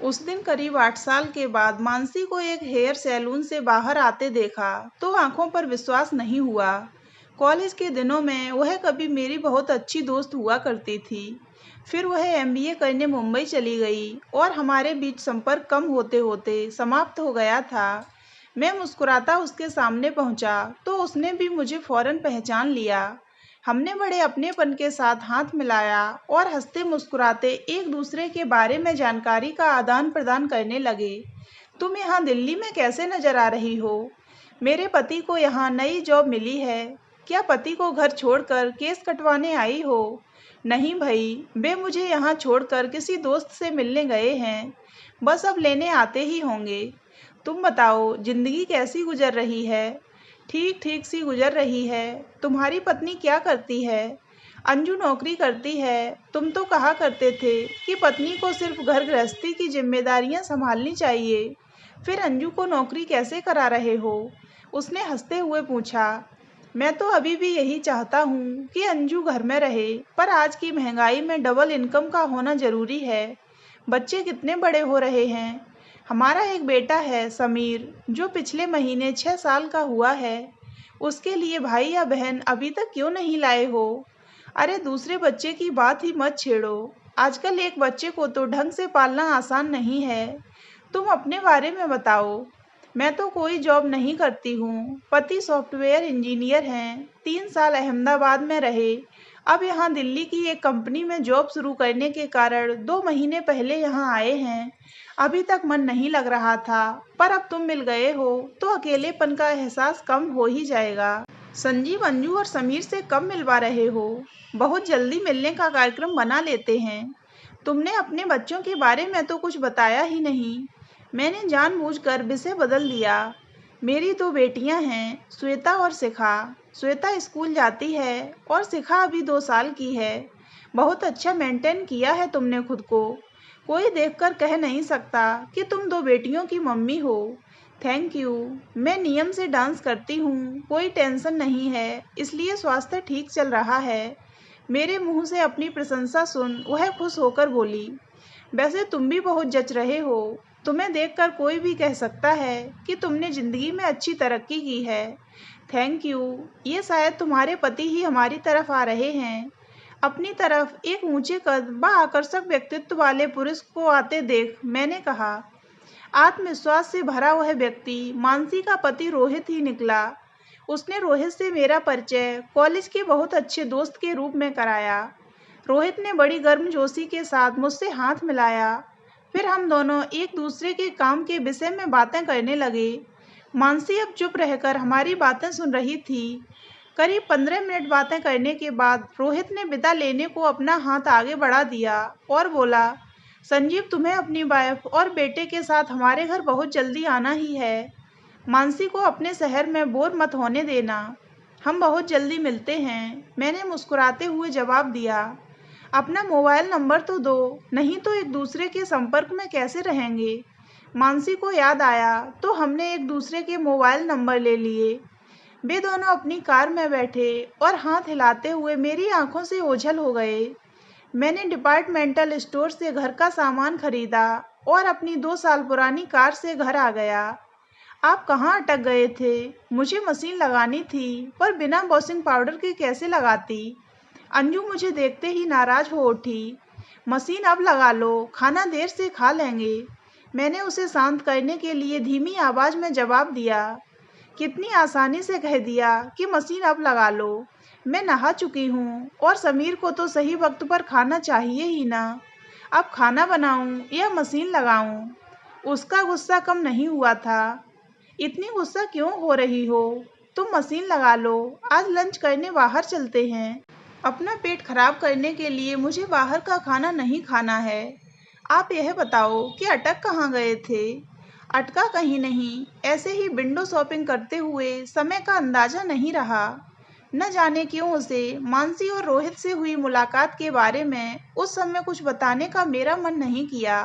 उस दिन करीब 8 साल के बाद मानसी को एक हेयर सैलून से बाहर आते देखा तो आंखों पर विश्वास नहीं हुआ। कॉलेज के दिनों में वह कभी मेरी बहुत अच्छी दोस्त हुआ करती थी। फिर वह एमबीए करने मुंबई चली गई और हमारे बीच संपर्क कम होते होते समाप्त हो गया था। मैं मुस्कुराता उसके सामने पहुंचा तो उसने भी मुझे फौरन पहचान लिया। हमने बड़े अपनेपन के साथ हाथ मिलाया और हंसते मुस्कुराते एक दूसरे के बारे में जानकारी का आदान प्रदान करने लगे। तुम यहाँ दिल्ली में कैसे नजर आ रही हो? मेरे पति को यहाँ नई जॉब मिली है। क्या पति को घर छोड़कर केस कटवाने आई हो? नहीं भाई, वे मुझे यहाँ छोड़कर किसी दोस्त से मिलने गए हैं। बस अब लेने आते ही होंगे। तुम बताओ, जिंदगी कैसी गुजर रही है? ठीक ठीक सी गुजर रही है। तुम्हारी पत्नी क्या करती है? अंजू नौकरी करती है। तुम तो कहा करते थे कि पत्नी को सिर्फ घर गृहस्थी की जिम्मेदारियां संभालनी चाहिए। फिर अंजू को नौकरी कैसे करा रहे हो? उसने हंसते हुए पूछा। मैं तो अभी भी यही चाहता हूँ कि अंजू घर में रहे, पर आज की महंगाई में डबल इनकम का होना जरूरी है। बच्चे कितने बड़े हो रहे हैं? हमारा एक बेटा है समीर, जो पिछले महीने 6 साल का हुआ है। उसके लिए भाई या बहन अभी तक क्यों नहीं लाए हो? अरे दूसरे बच्चे की बात ही मत छेड़ो। आजकल एक बच्चे को तो ढंग से पालना आसान नहीं है। तुम अपने बारे में बताओ। मैं तो कोई जॉब नहीं करती हूँ। पति सॉफ्टवेयर इंजीनियर हैं। 3 साल अहमदाबाद में रहे। अब यहाँ दिल्ली की एक कंपनी में जॉब शुरू करने के कारण 2 महीने पहले यहाँ आए हैं। अभी तक मन नहीं लग रहा था, पर अब तुम मिल गए हो तो अकेलेपन का एहसास कम हो ही जाएगा। संजीव, अंजू और समीर से कब मिलवा रहे हो? बहुत जल्दी मिलने का कार्यक्रम बना लेते हैं। तुमने अपने बच्चों के बारे में तो कुछ बताया ही नहीं। मैंने जानबूझकर विषय बदल दिया। मेरी 2 बेटियां हैं, श्वेता और शिखा। श्वेता स्कूल जाती है और शिखा अभी 2 साल की है। बहुत अच्छा मेंटेन किया है तुमने खुद को। कोई देखकर कह नहीं सकता कि तुम 2 बेटियों की मम्मी हो। Thank you. मैं नियम से डांस करती हूँ, कोई टेंशन नहीं है, इसलिए स्वास्थ्य ठीक चल रहा है। मेरे मुंह से अपनी प्रशंसा सुन वह खुश होकर बोली। वैसे तुम भी बहुत जच रहे हो। तुम्हें देखकर कोई भी कह सकता है कि तुमने जिंदगी में अच्छी तरक्की की है। Thank you. ये शायद तुम्हारे पति ही हमारी तरफ आ रहे हैं। अपनी तरफ एक ऊंचे कद व आकर्षक व्यक्तित्व वाले पुरुष को आते देख मैंने कहा। आत्मविश्वास से भरा वह व्यक्ति मानसी का पति रोहित ही निकला। उसने रोहित से मेरा परिचय कॉलेज के बहुत अच्छे दोस्त के रूप में कराया। रोहित ने बड़ी गर्मजोशी के साथ मुझसे हाथ मिलाया। फिर हम दोनों एक दूसरे के काम के विषय में बातें करने लगे। मानसी अब चुप रहकर हमारी बातें सुन रही थी। करीब 15 मिनट बातें करने के बाद रोहित ने विदा लेने को अपना हाथ आगे बढ़ा दिया और बोला, संजीव, तुम्हें अपनी वाइफ और बेटे के साथ हमारे घर बहुत जल्दी आना ही है। मानसी को अपने शहर में बोर मत होने देना। हम बहुत जल्दी मिलते हैं, मैंने मुस्कुराते हुए जवाब दिया। अपना मोबाइल नंबर तो दो, नहीं तो एक दूसरे के संपर्क में कैसे रहेंगे। मानसी को याद आया तो हमने एक दूसरे के मोबाइल नंबर ले लिए। वे दोनों अपनी कार में बैठे और हाथ हिलाते हुए मेरी आंखों से ओझल हो गए। मैंने डिपार्टमेंटल स्टोर से घर का सामान खरीदा और अपनी 2 साल पुरानी कार से घर आ गया। आप कहाँ अटक गए थे? मुझे मशीन लगानी थी, पर बिना वॉशिंग पाउडर के कैसे लगाती? अंजू मुझे देखते ही नाराज हो उठी। मशीन अब लगा लो, खाना देर से खा लेंगे। मैंने उसे शांत करने के लिए धीमी आवाज में जवाब दिया। कितनी आसानी से कह दिया कि मशीन अब लगा लो। मैं नहा चुकी हूँ और समीर को तो सही वक्त पर खाना चाहिए ही ना। अब खाना बनाऊं या मशीन लगाऊं? उसका गुस्सा कम नहीं हुआ था। इतनी गुस्सा क्यों हो रही हो? तुम मशीन लगा लो, आज लंच करने बाहर चलते हैं। अपना पेट खराब करने के लिए मुझे बाहर का खाना नहीं खाना है। आप यह बताओ कि अटक कहाँ गए थे? अटका कहीं नहीं, ऐसे ही विंडो शॉपिंग करते हुए समय का अंदाजा नहीं रहा। न जाने क्यों उसे मानसी और रोहित से हुई मुलाकात के बारे में उस समय कुछ बताने का मेरा मन नहीं किया।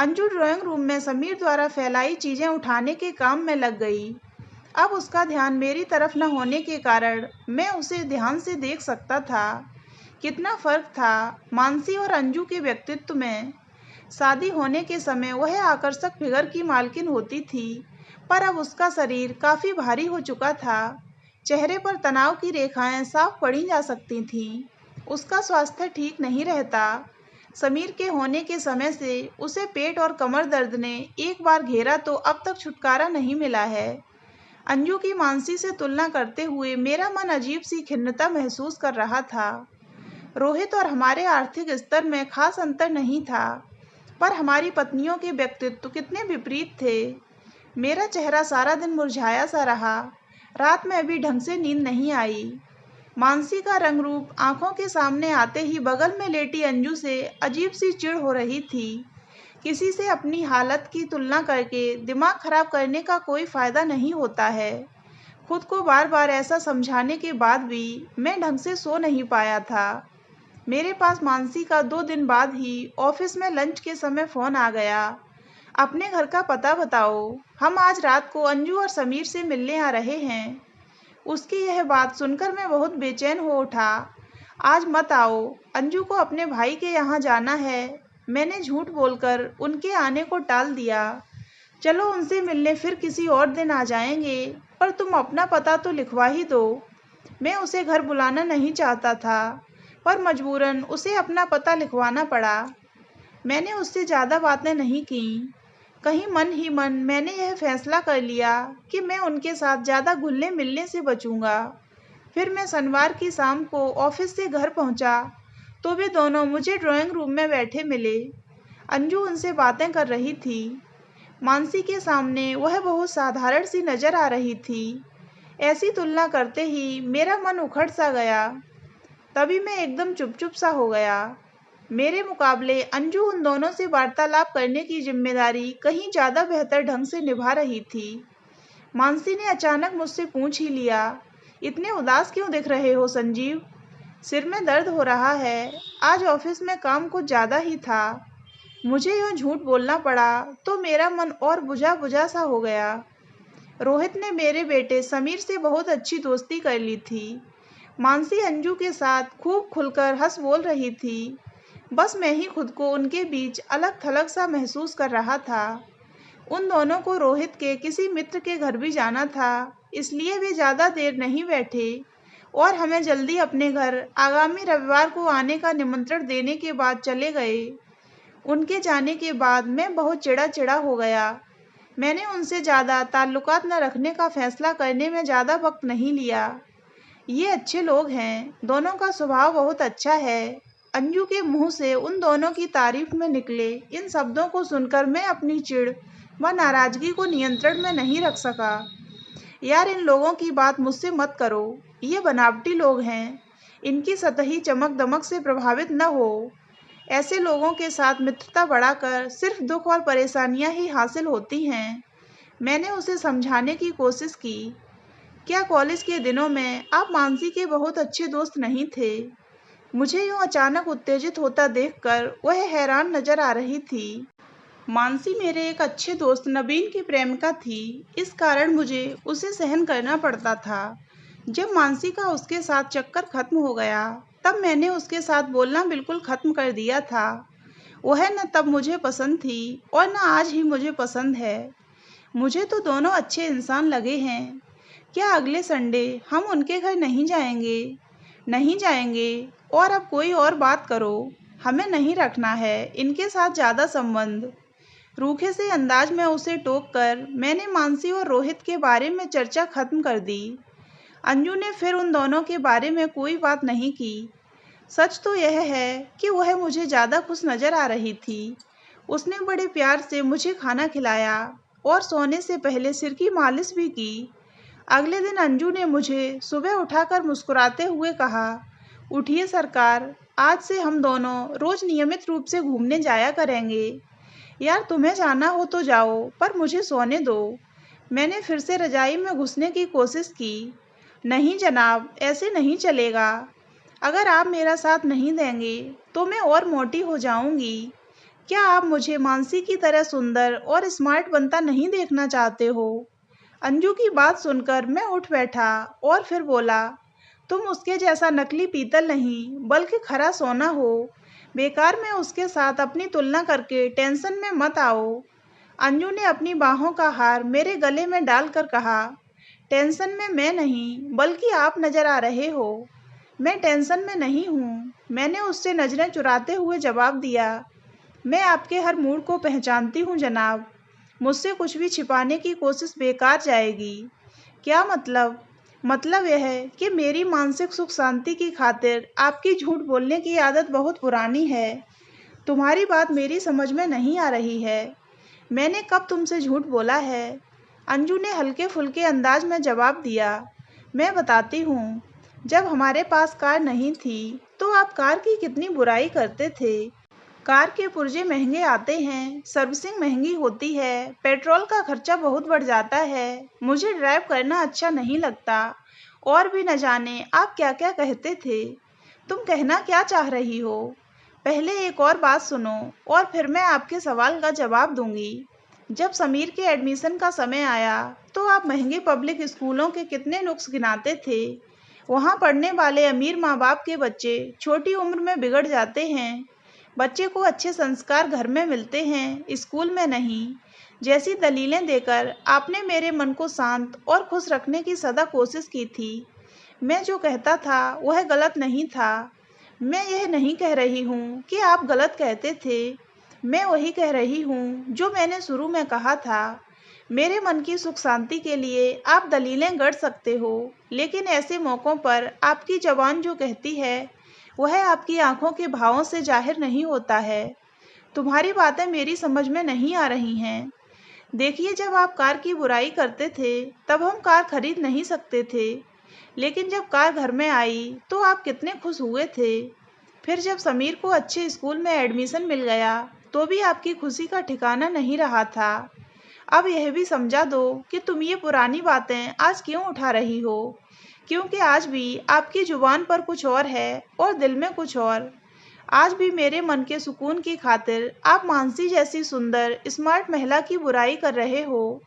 अंजू ड्राइंग रूम में समीर द्वारा फैलाई चीजें उठाने के काम में लग गई। अब उसका ध्यान मेरी तरफ न होने के कारण मैं उसे ध्यान से देख सकता था। कितना फर्क था मानसी और अंजू के व्यक्तित्व में। शादी होने के समय वह आकर्षक फिगर की मालकिन होती थी, पर अब उसका शरीर काफी भारी हो चुका था। चेहरे पर तनाव की रेखाएं साफ पढ़ी जा सकती थीं। उसका स्वास्थ्य ठीक नहीं रहता। समीर के होने के समय से उसे पेट और कमर दर्द ने एक बार घेरा तो अब तक छुटकारा नहीं मिला है। अंजू की मानसी से तुलना करते हुए मेरा मन अजीब सी खिन्नता महसूस कर रहा था। रोहित और हमारे आर्थिक स्तर में खास अंतर नहीं था, पर हमारी पत्नियों के व्यक्तित्व कितने विपरीत थे। मेरा चेहरा सारा दिन मुरझाया सा रहा। रात में अभी ढंग से नींद नहीं आई। मानसी का रंग रूप आंखों के सामने आते ही बगल में लेटी अंजू से अजीब सी चिढ़ हो रही थी। किसी से अपनी हालत की तुलना करके दिमाग खराब करने का कोई फायदा नहीं होता है। खुद को बार बार ऐसा समझाने के बाद भी मैं ढंग से सो नहीं पाया था। मेरे पास मानसी का 2 दिन बाद ही ऑफिस में लंच के समय फ़ोन आ गया। अपने घर का पता बताओ, हम आज रात को अंजू और समीर से मिलने आ रहे हैं। उसकी यह बात सुनकर मैं बहुत बेचैन हो उठा। आज मत आओ, अंजू को अपने भाई के यहाँ जाना है। मैंने झूठ बोलकर उनके आने को टाल दिया। चलो उनसे मिलने फिर किसी और दिन आ जाएंगे, पर तुम अपना पता तो लिखवा ही दो। मैं उसे घर बुलाना नहीं चाहता था, पर मजबूरन उसे अपना पता लिखवाना पड़ा। मैंने उससे ज़्यादा बातें नहीं कीं। कहीं मन ही मन मैंने यह फैसला कर लिया कि मैं उनके साथ ज़्यादा घुलने मिलने से बचूंगा। फिर मैं शनिवार की शाम को ऑफिस से घर पहुंचा तो वे दोनों मुझे ड्राइंग रूम में बैठे मिले। अंजू उनसे बातें कर रही थी। मानसी के सामने वह बहुत साधारण सी नजर आ रही थी। ऐसी तुलना करते ही मेरा मन उखड़ सा गया। तभी मैं एकदम चुप सा हो गया। मेरे मुकाबले अंजू उन दोनों से वार्तालाप करने की जिम्मेदारी कहीं ज़्यादा बेहतर ढंग से निभा रही थी। मानसी ने अचानक मुझसे पूछ ही लिया, इतने उदास क्यों दिख रहे हो संजीव? सिर में दर्द हो रहा है। आज ऑफिस में काम कुछ ज़्यादा ही था। मुझे यूँ झूठ बोलना पड़ा तो मेरा मन और बुझा बुझा सा हो गया। रोहित ने मेरे बेटे समीर से बहुत अच्छी दोस्ती कर ली थी। मानसी अंजू के साथ खूब खुलकर हंस बोल रही थी। बस मैं ही खुद को उनके बीच अलग थलग सा महसूस कर रहा था। उन दोनों को रोहित के किसी मित्र के घर भी जाना था, इसलिए वे ज़्यादा देर नहीं बैठे और हमें जल्दी अपने घर आगामी रविवार को आने का निमंत्रण देने के बाद चले गए। उनके जाने के बाद मैं बहुत चिड़ा हो गया। मैंने उनसे ज़्यादा ताल्लुकात न रखने का फैसला करने में ज़्यादा वक्त नहीं लिया। ये अच्छे लोग हैं, दोनों का स्वभाव बहुत अच्छा है। अंजू के मुंह से उन दोनों की तारीफ में निकले इन शब्दों को सुनकर मैं अपनी चिढ़ व नाराजगी को नियंत्रण में नहीं रख सका। यार, इन लोगों की बात मुझसे मत करो। ये बनावटी लोग हैं। इनकी सतही चमक दमक से प्रभावित न हो। ऐसे लोगों के साथ मित्रता बढ़ाकर सिर्फ दुख और परेशानियां ही हासिल होती हैं। मैंने उसे समझाने की कोशिश की। क्या कॉलेज के दिनों में आप मानसी के बहुत अच्छे दोस्त नहीं थे? मुझे यूँ अचानक उत्तेजित होता देखकर वह हैरान नजर आ रही थी। मानसी मेरे एक अच्छे दोस्त नवीन की प्रेमिका थी। इस कारण मुझे उसे सहन करना पड़ता था। जब मानसी का उसके साथ चक्कर खत्म हो गया, तब मैंने उसके साथ बोलना बिल्कुल खत्म कर दिया था। वह न तब मुझे पसंद थी और न आज ही मुझे पसंद है। मुझे तो दोनों अच्छे इंसान लगे हैं। क्या अगले संडे हम उनके घर नहीं जाएंगे? नहीं जाएंगे। और अब कोई और बात करो। हमें नहीं रखना है इनके साथ ज़्यादा संबंध। रूखे से अंदाज में उसे टोक कर मैंने मानसी और रोहित के बारे में चर्चा खत्म कर दी। अंजू ने फिर उन दोनों के बारे में कोई बात नहीं की। सच तो यह है कि वह मुझे ज़्यादा खुश नज़र आ रही थी। उसने बड़े प्यार से मुझे खाना खिलाया और सोने से पहले सिर की मालिश भी की। अगले दिन अंजू ने मुझे सुबह उठाकर मुस्कुराते हुए कहा, उठिए सरकार, आज से हम दोनों रोज़ नियमित रूप से घूमने जाया करेंगे। यार, तुम्हें जाना हो तो जाओ, पर मुझे सोने दो। मैंने फिर से रजाई में घुसने की कोशिश की। नहीं जनाब, ऐसे नहीं चलेगा। अगर आप मेरा साथ नहीं देंगे तो मैं और मोटी हो जाऊंगी। क्या आप मुझे मानसी की तरह सुंदर और स्मार्ट बनता नहीं देखना चाहते हो? अंजू की बात सुनकर मैं उठ बैठा और फिर बोला, तुम उसके जैसा नकली पीतल नहीं बल्कि खरा सोना हो। बेकार में उसके साथ अपनी तुलना करके टेंशन में मत आओ। अंजू ने अपनी बाहों का हार मेरे गले में डालकर कहा। टेंशन में मैं नहीं, बल्कि आप नजर आ रहे हो। मैं टेंशन में नहीं हूँ, मैंने उससे नजरें चुराते हुए जवाब दिया। मैं आपके हर मूड को पहचानती हूँ जनाब। मुझसे कुछ भी छिपाने की कोशिश बेकार जाएगी। क्या मतलब? मतलब यह है कि मेरी मानसिक सुख शांति की खातिर आपकी झूठ बोलने की आदत बहुत पुरानी है। तुम्हारी बात मेरी समझ में नहीं आ रही है। मैंने कब तुमसे झूठ बोला है? अंजू ने हल्के फुल्के अंदाज में जवाब दिया। मैं बताती हूँ। जब हमारे पास कार नहीं थी तो आप कार की कितनी बुराई करते थे। कार के पुर्जे महंगे आते हैं, सर्विसिंग महंगी होती है, पेट्रोल का खर्चा बहुत बढ़ जाता है, मुझे ड्राइव करना अच्छा नहीं लगता, और भी न जाने आप क्या क्या कहते थे। तुम कहना क्या चाह रही हो? पहले एक और बात सुनो और फिर मैं आपके सवाल का जवाब दूंगी। जब समीर के एडमिशन का समय आया तो आप महंगे पब्लिक स्कूलों के कितने नुक्स गिनाते थे। वहाँ पढ़ने वाले अमीर माँ बाप के बच्चे छोटी उम्र में बिगड़ जाते हैं। बच्चे को अच्छे संस्कार घर में मिलते हैं, स्कूल में नहीं। जैसी दलीलें देकर आपने मेरे मन को शांत और खुश रखने की सदा कोशिश की थी। मैं जो कहता था वह गलत नहीं था। मैं यह नहीं कह रही हूँ कि आप गलत कहते थे। मैं वही कह रही हूँ जो मैंने शुरू में कहा था। मेरे मन की सुख शांति के लिए आप दलीलें गढ़ सकते हो, लेकिन ऐसे मौक़ों पर आपकी ज़बान जो कहती है वह आपकी आंखों के भावों से जाहिर नहीं होता है। तुम्हारी बातें मेरी समझ में नहीं आ रही हैं। देखिए, जब आप कार की बुराई करते थे तब हम कार खरीद नहीं सकते थे, लेकिन जब कार घर में आई तो आप कितने खुश हुए थे। फिर जब समीर को अच्छे स्कूल में एडमिशन मिल गया तो भी आपकी खुशी का ठिकाना नहीं रहा था। अब यह भी समझा दो कि तुम ये पुरानी बातें आज क्यों उठा रही हो, क्योंकि आज भी आपकी जुबान पर कुछ और है और दिल में कुछ और। आज भी मेरे मन के सुकून की खातिर आप मानसी जैसी सुंदर स्मार्ट महिला की बुराई कर रहे हो।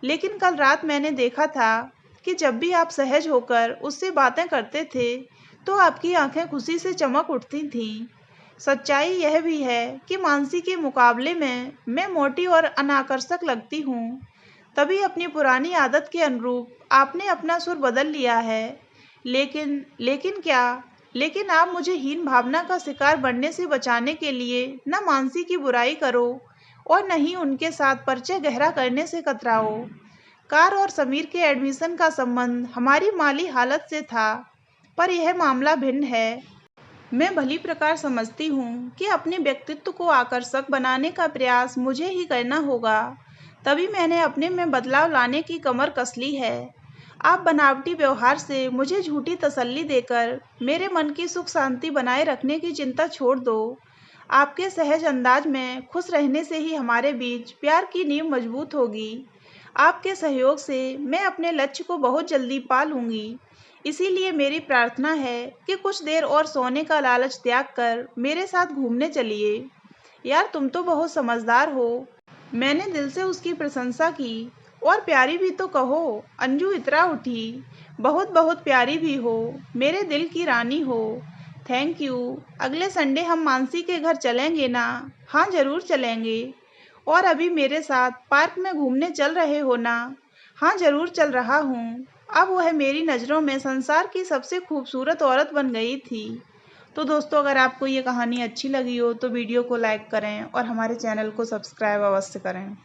लेकिन कल रात मैंने देखा था कि जब भी आप सहज होकर उससे बातें करते थे तो आपकी आंखें खुशी से चमक उठती थीं। सच्चाई यह भी है कि मानसी के मुकाबले में मैं मोटी और अनाकर्षक लगती हूँ। तभी अपनी पुरानी आदत के अनुरूप आपने अपना सुर बदल लिया है। लेकिन क्या? लेकिन आप मुझे हीन भावना का शिकार बनने से बचाने के लिए न मानसी की बुराई करो और न ही उनके साथ परिचय गहरा करने से कतराओ। कार और समीर के एडमिशन का संबंध हमारी माली हालत से था, पर यह मामला भिन्न है। मैं भली प्रकार समझती हूँ कि अपने व्यक्तित्व को आकर्षक बनाने का प्रयास मुझे ही करना होगा। तभी मैंने अपने में बदलाव लाने की कमर कस ली है। आप बनावटी व्यवहार से मुझे झूठी तसल्ली देकर मेरे मन की सुख शांति बनाए रखने की चिंता छोड़ दो। आपके सहज अंदाज में खुश रहने से ही हमारे बीच प्यार की नींव मजबूत होगी। आपके सहयोग से मैं अपने लक्ष्य को बहुत जल्दी पा लूँगी। इसीलिए मेरी प्रार्थना है कि कुछ देर और सोने का लालच त्याग कर मेरे साथ घूमने चलिए। यार, तुम तो बहुत समझदार हो। मैंने दिल से उसकी प्रशंसा की। और प्यारी भी तो कहो। अंजू इतरा उठी। बहुत बहुत प्यारी भी हो, मेरे दिल की रानी हो। Thank you. अगले संडे हम मानसी के घर चलेंगे ना? हाँ, जरूर चलेंगे। और अभी मेरे साथ पार्क में घूमने चल रहे हो ना? हाँ, जरूर चल रहा हूँ। अब वह मेरी नज़रों में संसार की सबसे खूबसूरत औरत बन गई थी। तो दोस्तों, अगर आपको ये कहानी अच्छी लगी हो तो वीडियो को लाइक करें और हमारे चैनल को सब्सक्राइब अवश्य करें।